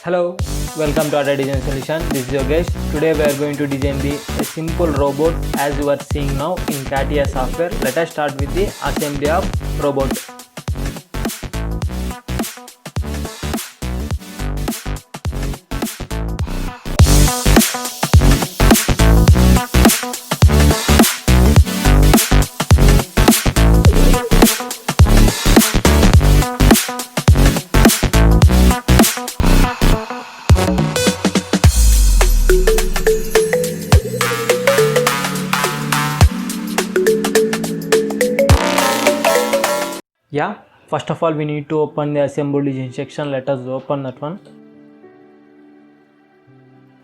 Hello, welcome to Ada Design Solution. This is Yogesh. Today we are going to design a simple robot as you are seeing now in CATIA software. Let us start with the assembly of robot. First of all we need to open the assemble design section. Let us open that one.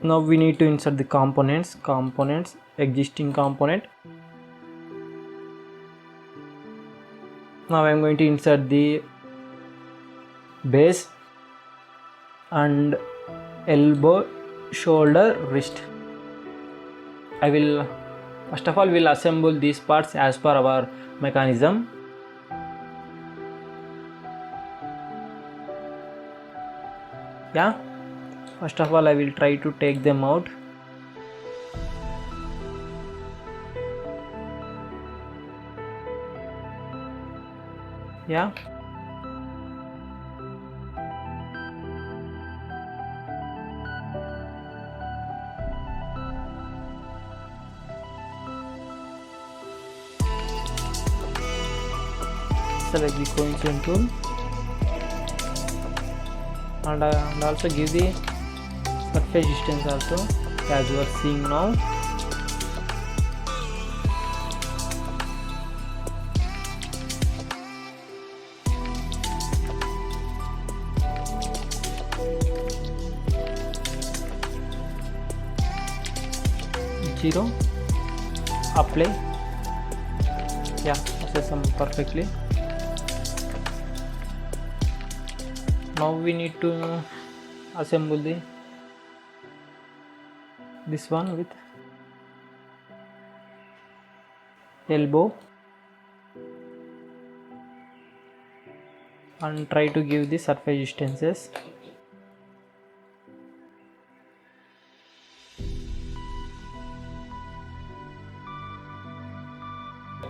Now we need to insert the components, existing component. Now I am going to insert the base and elbow, shoulder, wrist. I will first of all will assemble these parts as per our mechanism. First of all I will try to take them out. Select the coincident tool and also give the surface distance also as you are seeing now. Zero. Apply. This is perfectly. Now we need to assemble this one with elbow and try to give the surface distances.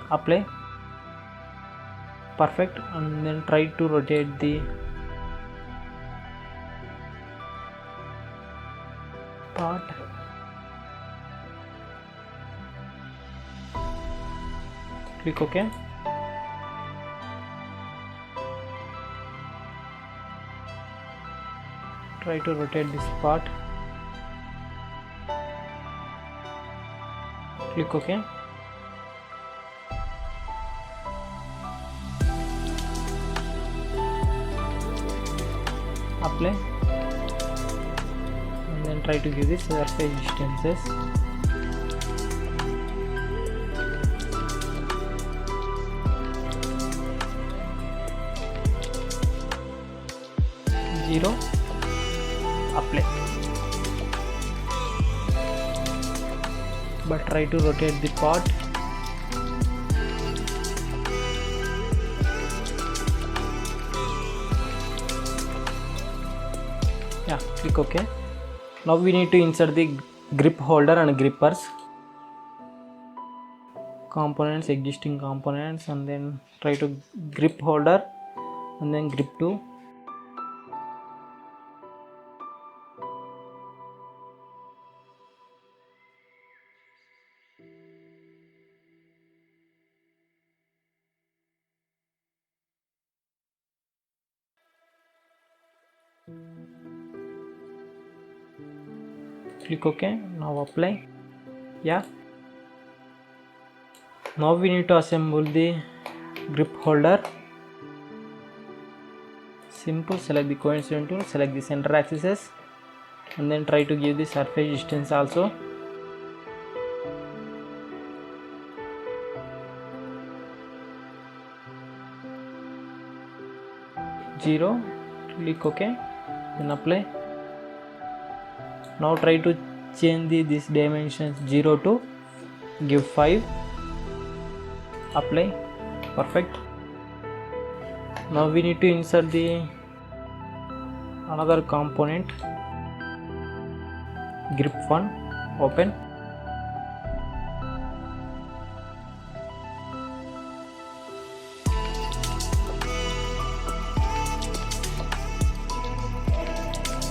Apply. Perfect. And then try to rotate the part. Click OK. Try to rotate this part. Click OK. Apply. Then try to give this surface distances. Zero. Apply. But try to rotate the part. Click OK. Now we need to insert the grip holder and grippers components, existing components, and then try to grip holder and then grip 2. Click OK. Now apply. Now we need to assemble the grip holder. Simple. Select the coincident tool, select the center axis and then try to give the surface distance also. Zero. Click OK. Then apply. Now try to change this dimensions 0 to give 5. Apply. Perfect. Now we need to insert the another component grip 1, open.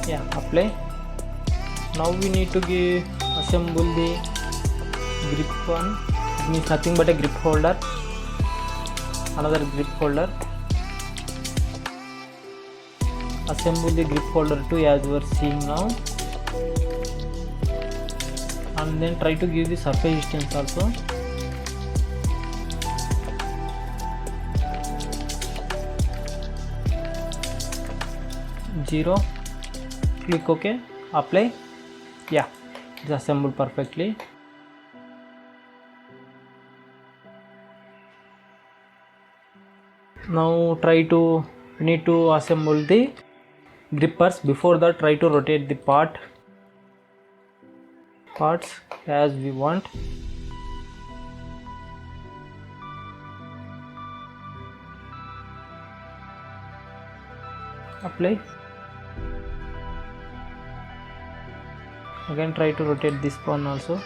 Yeah, apply. Now we need to assemble the grip 1. It means nothing but a grip holder, another grip holder. Assemble the grip holder too, as you are seeing now, and then try to give the surface distance also. Zero. Click OK, apply. Yeah, it's assembled perfectly. Now we need to assemble the grippers. Before that, try to rotate the parts as we want. Apply. Again try to rotate this one also.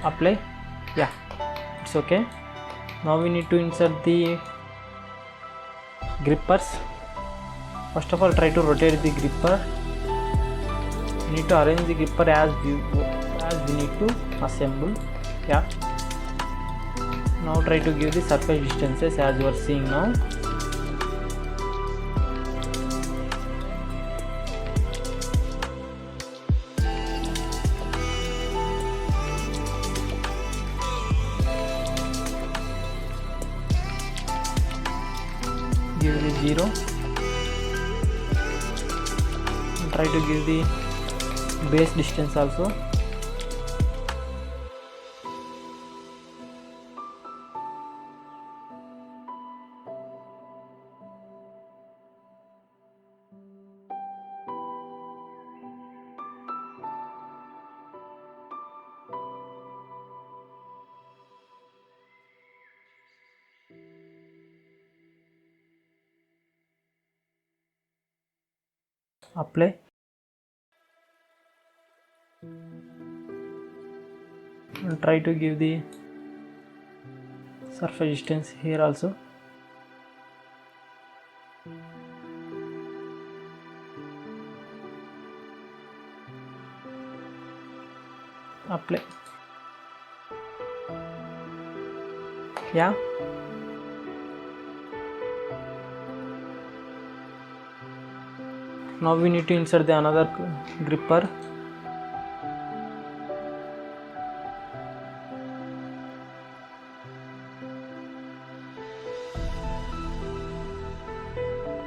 Apply. Yeah, it's okay. Now we need to insert the grippers. First of all, try to rotate the gripper. We need to arrange the gripper as we need to assemble. Yeah, now try to give the surface distances as you are seeing now. Give the 0 and try to give the base distance also. Apply. And try to give the surface distance here also. Apply. Yeah, now we need to insert the another gripper.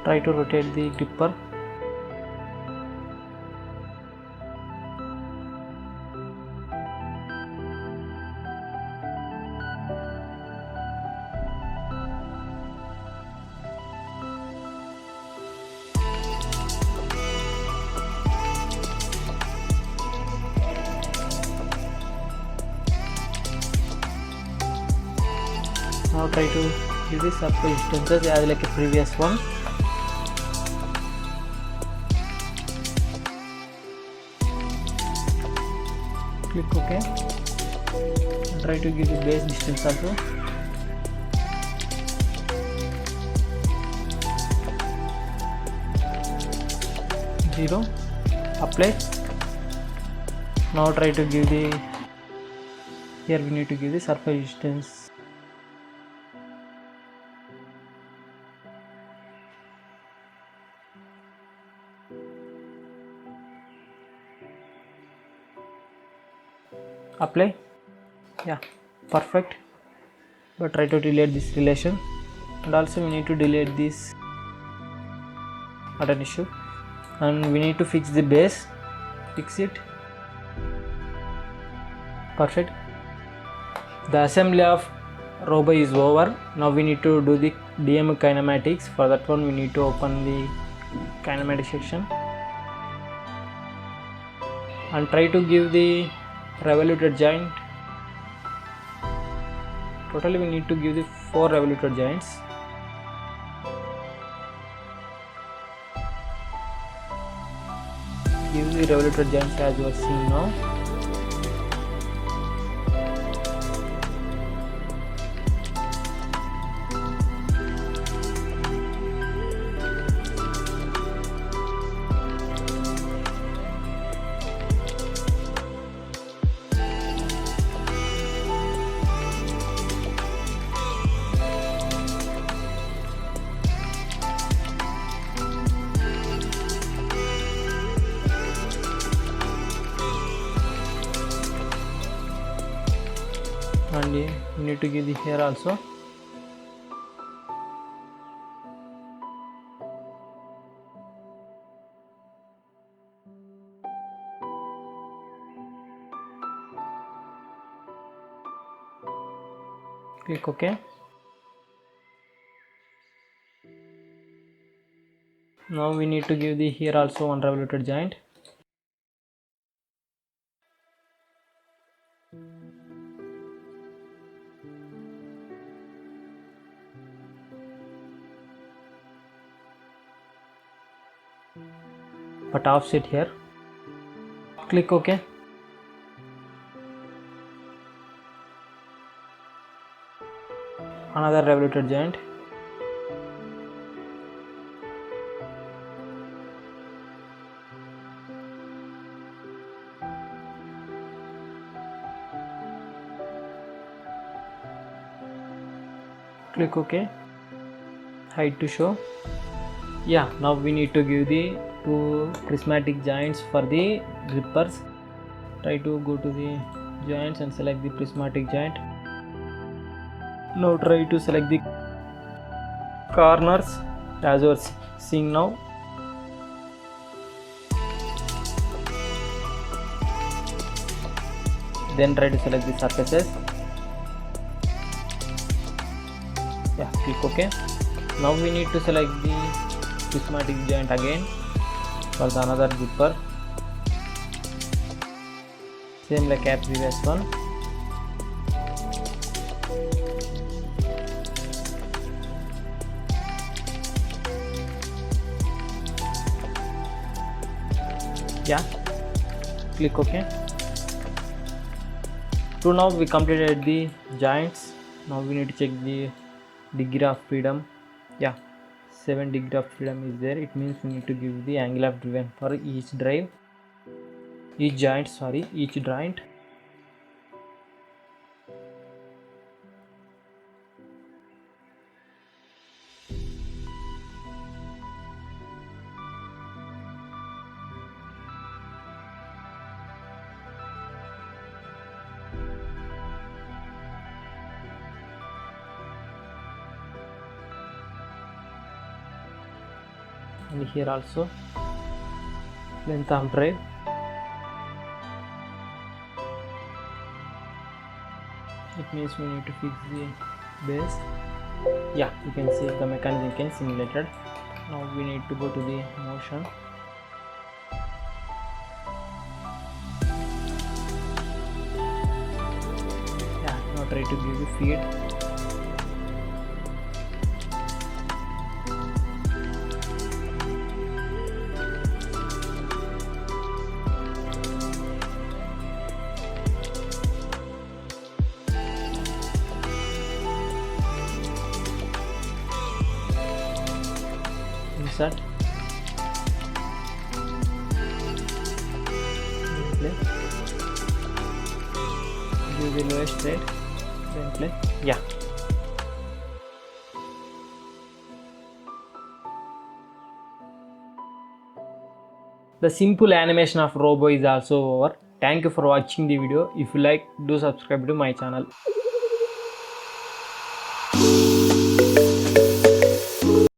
Try to rotate the gripper. Now try to give the surface distances as like a previous one. Click OK and try to give the base distance also. Zero. Apply. Now try to give the, here we need to give the surface distance. Apply. Yeah, perfect. But try to delete this relation, and also we need to delete this, not an issue. And we need to fix the base. Fix it. Perfect. The assembly of robo is over. Now we need to do the DMU kinematics. For that one we need to open the kinematics section and try to give the revoluted giant. Totally we need to give the 4 revoluted giants. Give the revoluted giants as you are seeing now. And you need to give the here also. Click OK. Now we need to give the here also 1 revoluted giant. But offset here. Click OK. Another revoluted giant. Click OK. Hide to show. Yeah, now we need to give the 2 prismatic giants for the grippers. Try to go to the giants and select the prismatic giant. Now try to select the corners as you are seeing now. Then try to select the surfaces. Yeah, click OK. Now we need to select the prismatic giant again for the another gripper. Same like a previous one. Yeah, click OK. So now we completed the giants. Now we need to check the degree of freedom. Yeah, 7 degree of freedom is there. It means we need to give the angle of driven for each giant. And here also length of drive. It means we need to fix the base. Yeah, you can see the mechanism can simulated. Now we need to go to the motion. Yeah, now try to give the feed. Insert. Play. Give the lowest rate. Then play. Yeah. The simple animation of robo is also over. Thank you for watching the video. If you like, do subscribe to my channel.